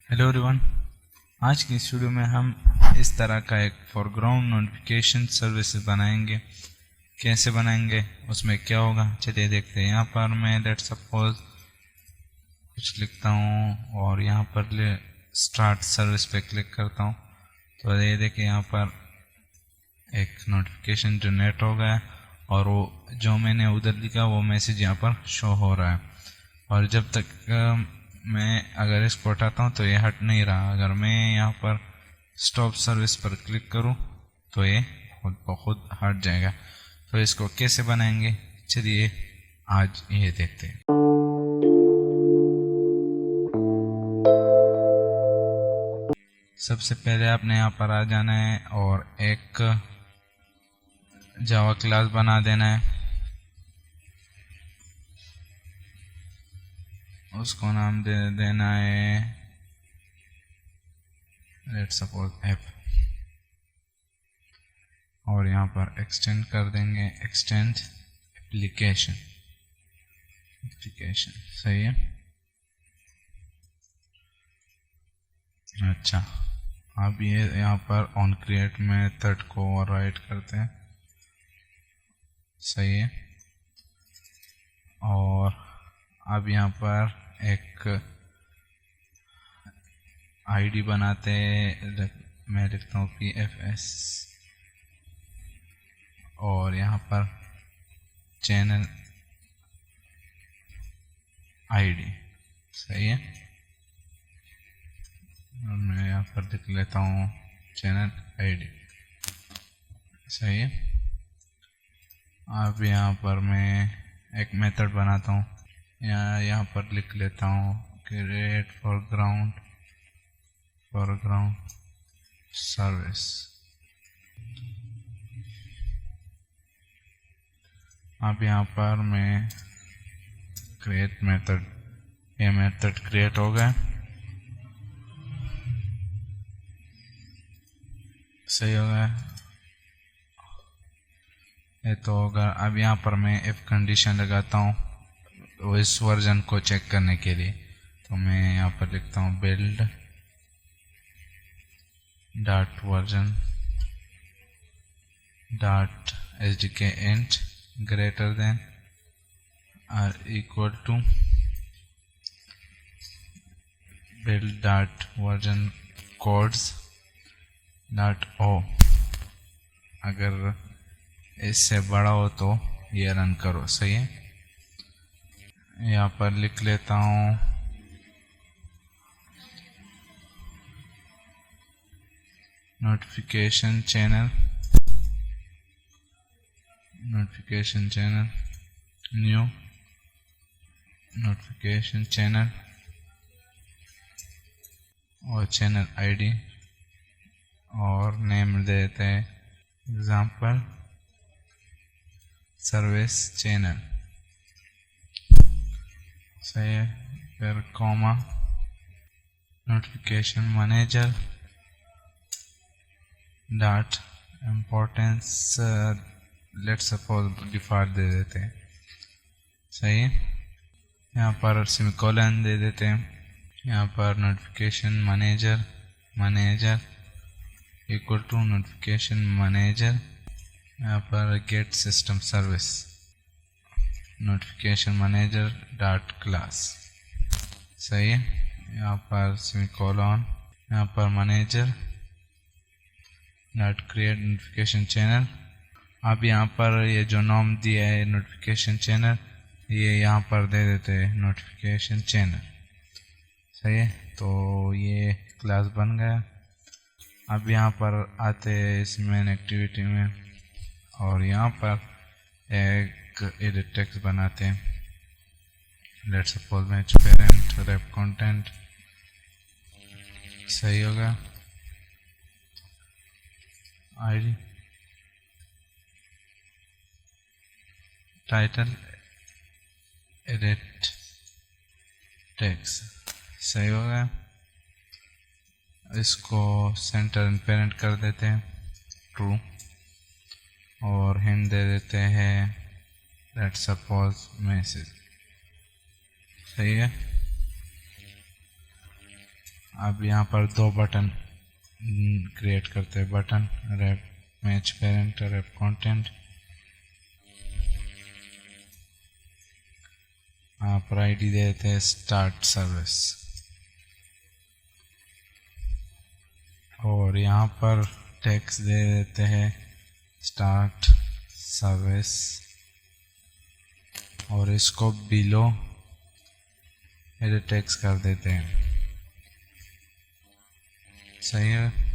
Hello everyone. आज की इस वीडियो में हम इस तरह का एक फोरग्राउंड नोटिफिकेशन सर्विस बनाएंगे। कैसे बनाएंगे, उसमें क्या होगा, चलिए देखते हैं। यहाँ पर मैं लेट सपोज कुछ लिखता हूँ और यहाँ पर स्टार्ट सर्विस पे क्लिक करता हूँ तो ये देखिए यहाँ पर एक नोटिफिकेशन जनरेट हो गया और वो जो मैंने उधर लिखा वो मैसेज यहाँ पर शो हो रहा है। और जब तक मैं अगर इसको हटाता हूँ तो ये हट नहीं रहा। अगर मैं यहाँ पर स्टॉप सर्विस पर क्लिक करूँ तो ये खुद ब खुद हट जाएगा। तो इसको कैसे बनाएंगे, चलिए आज ये देखते हैं। सबसे पहले आपने यहाँ पर आ जाना है और एक जावा क्लास बना देना है। उसको नाम दे देना है लेट्स सपोज ऐप, और यहाँ पर एक्सटेंड कर देंगे एक्सटेंड एप्लीकेशन। सही है। अच्छा, अब ये यहाँ पर ऑन क्रिएट मेथड को ओवरराइड करते हैं। सही है। और अब यहाँ पर एक आईडी बनाते हैं। मैं लिखता हूँ PFS और यहाँ पर चैनल आईडी। सही है। और मैं यहाँ पर लिख लेता हूँ चैनल आईडी। सही है। अब यहाँ पर मैं एक मेथड बनाता हूँ। यहाँ पर लिख लेता हूँ क्रिएट फोरग्राउंड सर्विस। अब यहाँ पर मैं क्रिएट मेथड, ये मेथड क्रिएट हो गया। सही हो गया ये तो होगा। अब यहाँ पर मैं इफ कंडीशन लगाता हूँ वो इस वर्जन को चेक करने के लिए। तो मैं यहाँ पर लिखता हूँ build dot version dot SDK int greater than or equal to build dot version codes dot O. अगर इससे बड़ा हो तो ये रन करो। सही है। यहाँ पर लिख लेता हूँ notification channel new notification channel और चैनल आईडी और नेम देते हैं एग्जाम्पल सर्विस चैनल। सही है। फिर comma notification manager dot importance let suppose default दे देते हैं। सही है। यहाँ पर सेमीकोलन दे देते हैं। यहाँ पर notification manager equal to notification manager. यहाँ पर get system service notification manager dot class. सही है। यहाँ पर सेमीकोलन, यहाँ पर manager dot create notification channel. अब यहाँ पर ये जो नाम दिया है नोटिफिकेशन चैनल, ये यहाँ पर दे देते हैं नोटिफिकेशन चैनल। सही है। तो ये क्लास बन गया। अब यहाँ पर आते हैं इस मेन एक्टिविटी में और यहाँ पर एक एडिट टेक्स्ट बनाते हैं। Let's suppose match parent rape content. सही होगा। ID title edit text. सही होगा। इसको सेंटर एंड पेरेंट कर देते हैं ट्रू और हिंट दे देते हैं लेट्स सपोज मैसेज। सही है। अब यहाँ पर दो बटन क्रिएट करते हैं। Button rape match parent rape content, यहाँ पर आईडी दे देते हैं स्टार्ट सर्विस, और यहाँ पर टेक्स्ट दे देते हैं स्टार्ट सर्विस, और इसको बिलो एडिट टेक्स्ट कर देते हैं। सही है।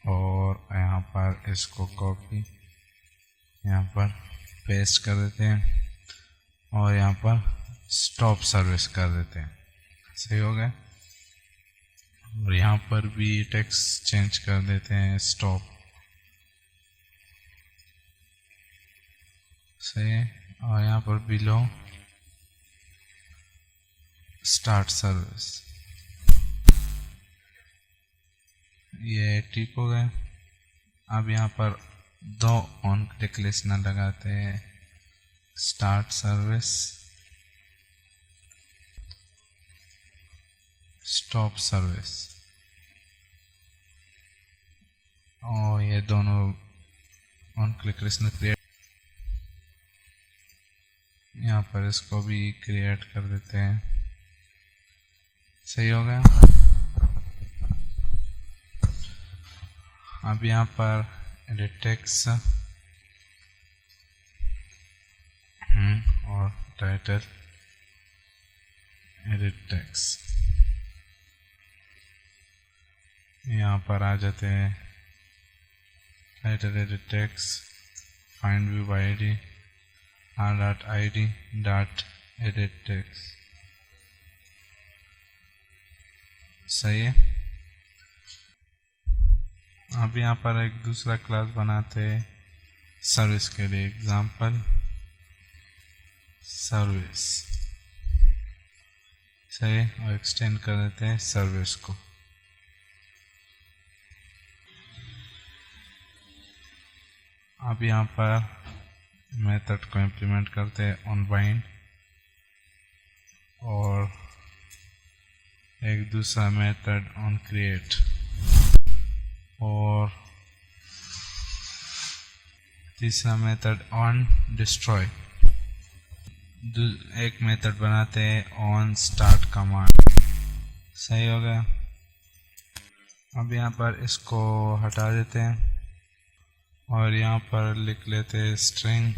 और यहाँ पर इसको कॉपी यहाँ पर पेस्ट कर देते हैं, और यहाँ पर स्टॉप सर्विस कर देते हैं। सही हो गया। और यहाँ पर भी टेक्स्ट चेंज कर देते हैं स्टॉप। सही है। और यहाँ पर बिलो स्टार्ट सर्विस, ये ठीक हो गया। अब यहाँ पर दो ऑन क्लिक लिस्टनर लगाते हैं, स्टार्ट सर्विस, स्टॉप सर्विस, और ये दोनों ऑन क्लिक लिस्टनर क्रिएट, यहाँ पर इसको भी क्रिएट कर देते हैं। सही हो गया। अब यहाँ पर एडिट टेक्स्ट और टाइटल एडिट टेक्स्ट, यहाँ पर आ जाते हैं title edit text, find view bye ID, r.id.edit text. सही है। अब यहाँ पर एक दूसरा क्लास बनाते हैं सर्विस के लिए, एग्जाम्पल सर्विस। सही। और एक्सटेंड कर देते हैं सर्विस को। अब यहाँ पर मेथड को इम्प्लीमेंट करते हैं ऑन बाइंड, और एक दूसरा मेथड ऑन क्रिएट, और तीसरा मेथड ऑन डिस्ट्रॉय। एक मेथड बनाते हैं ऑन स्टार्ट कमांड। सही हो गया। अब यहाँ पर इसको हटा देते हैं, और यहाँ पर लिख लेते हैं string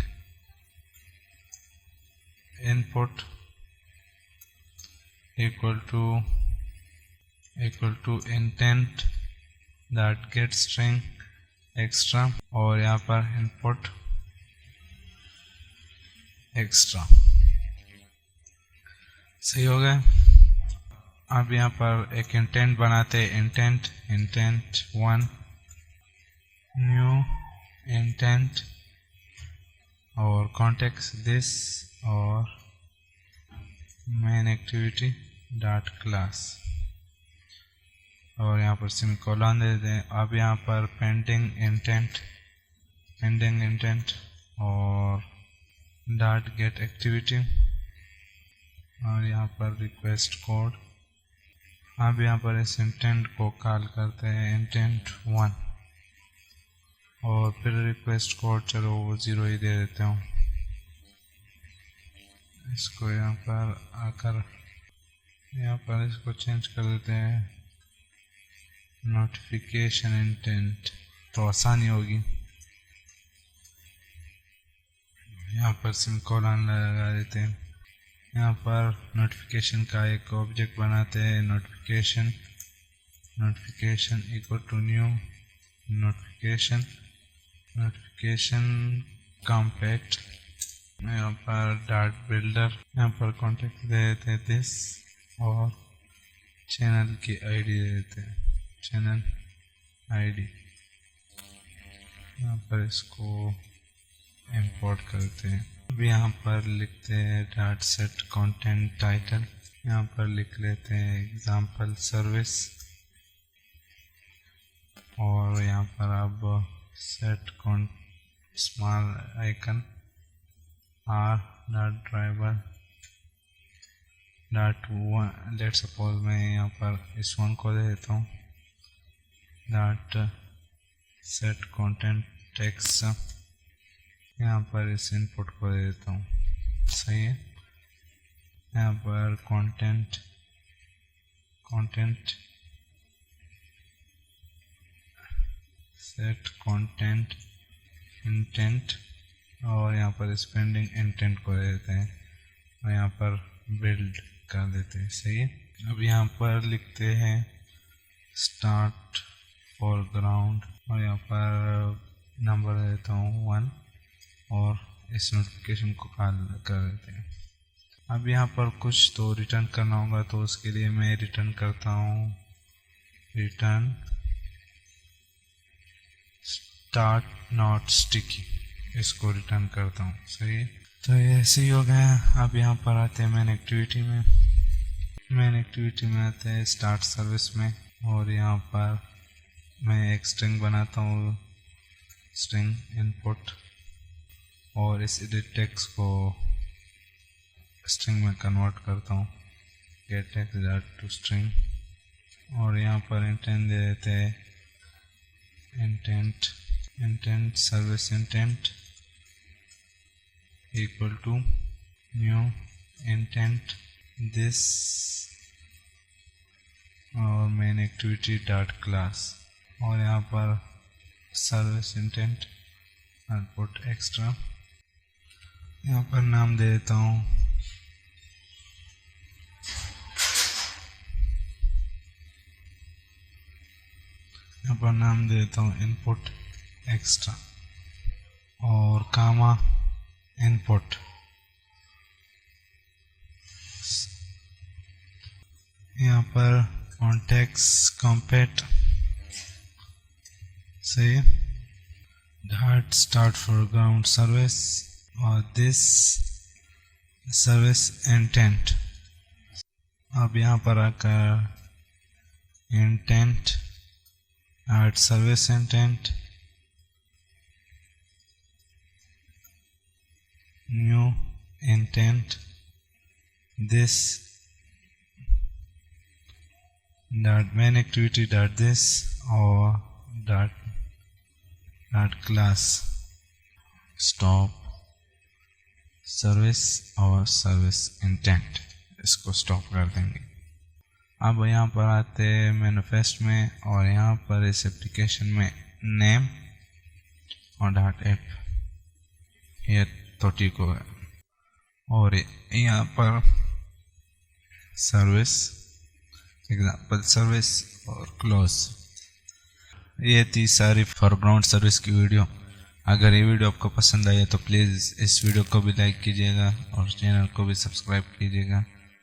input equal to intent that get string extra, और यहाँ पर इनपुट एक्स्ट्रा। सही हो गया। अब यहाँ पर एक इंटेंट बनाते हैं, इंटेंट 1 न्यू इंटेंट, और कॉन्टेक्स्ट दिस, और मेन एक्टिविटी डॉट क्लास, और यहाँ पर सेमीकोलन दे दें। अब यहाँ पर पेंडिंग इंटेंट और डॉट गेट एक्टिविटी, और यहाँ पर रिक्वेस्ट कोड। अब यहाँ पर इस इंटेंट को कॉल करते हैं इंटेंट 1, और फिर रिक्वेस्ट कोड चलो वो 0 ही दे देता हूँ। इसको यहाँ पर आकर यहाँ पर इसको चेंज कर देते हैं नोटिफिकेशन इंटेंट, तो आसानी होगी। यहाँ पर सेमीकोलन लगा देते हैं। यहाँ पर नोटिफिकेशन का एक ऑब्जेक्ट बनाते हैं, notification equal to new notification compat, यहाँ पर डॉट बिल्डर, यहाँ पर कॉन्टेक्ट दे देते हैं दिस, और चैनल की आईडी दे देते हैं चैनल आईडी। यहाँ पर इसको इंपोर्ट करते हैं। अब यहाँ पर लिखते हैं डॉट सेट कंटेंट टाइटल, यहाँ पर लिख लेते हैं एग्जाम्पल सर्विस, और यहाँ पर अब set small icon r.driver dot one, let suppose मैं यहाँ पर इस वन को दे देता हूँ डॉट सेट कंटेंट टेक्स्ट, यहाँ पर इस इनपुट को दे देता हूँ, सही है। यहाँ पर कंटेंट सेट कंटेंट इंटेंट, और यहाँ पर स्पेंडिंग इंटेंट को दे देते हैं और यहाँ पर बिल्ड कर देते हैं, सही है। अब यहाँ पर लिखते हैं स्टार्ट फोरग्राउंड और यहाँ पर नंबर दे देता हूँ 1 और इस नोटिफिकेशन को कॉल कर देते हैं। अब यहाँ पर कुछ तो रिटर्न करना होगा, तो उसके लिए मैं रिटर्न करता हूँ रिटर्न स्टार्ट नॉट स्टिकी, इसको रिटर्न करता हूँ, सही है। तो ये ऐसे ही हो गया। अब यहाँ पर आते हैं मेन एक्टिविटी में आते हैं स्टार्ट सर्विस में, और यहाँ पर मैं एक स्ट्रिंग बनाता हूँ, स्ट्रिंग इनपुट, और इस एडिट टेक्स्ट को स्ट्रिंग में कन्वर्ट करता हूँ, get text dot to string, और यहाँ पर इंटेंट दे देते हैं intent service intent equal to new intent this और मेन एक्टिविटी डॉट क्लास, और यहाँ पर सर्विस इंटेंट आउटपुट एक्स्ट्रा, यहाँ पर नाम दे देता हूँ इनपुट एक्स्ट्रा और कामा इनपुट, यहाँ पर कॉन्टेक्स्ट कॉम्पैट, सही, डॉट स्टार्ट फोरग्राउंड सर्विस और दिस सर्विस इंटेंट। अब यहाँ पर आकर intent add service intent new intent this dot main activity dot this और डॉट क्लास स्टॉप सर्विस और सर्विस इंटेंट, इसको स्टॉप कर देंगे। अब यहाँ पर आते हैं मैनिफेस्ट में, और यहाँ पर इस एप्लीकेशन में नेम और डॉट एप, ये तो ठीक होगा, और यहाँ पर सर्विस एग्जाम्पल सर्विस और क्लोज। ये थी सारी फोरग्राउंड सर्विस की वीडियो। अगर ये वीडियो आपको पसंद आई है तो प्लीज़ इस वीडियो को भी लाइक कीजिएगा और चैनल को भी सब्सक्राइब कीजिएगा।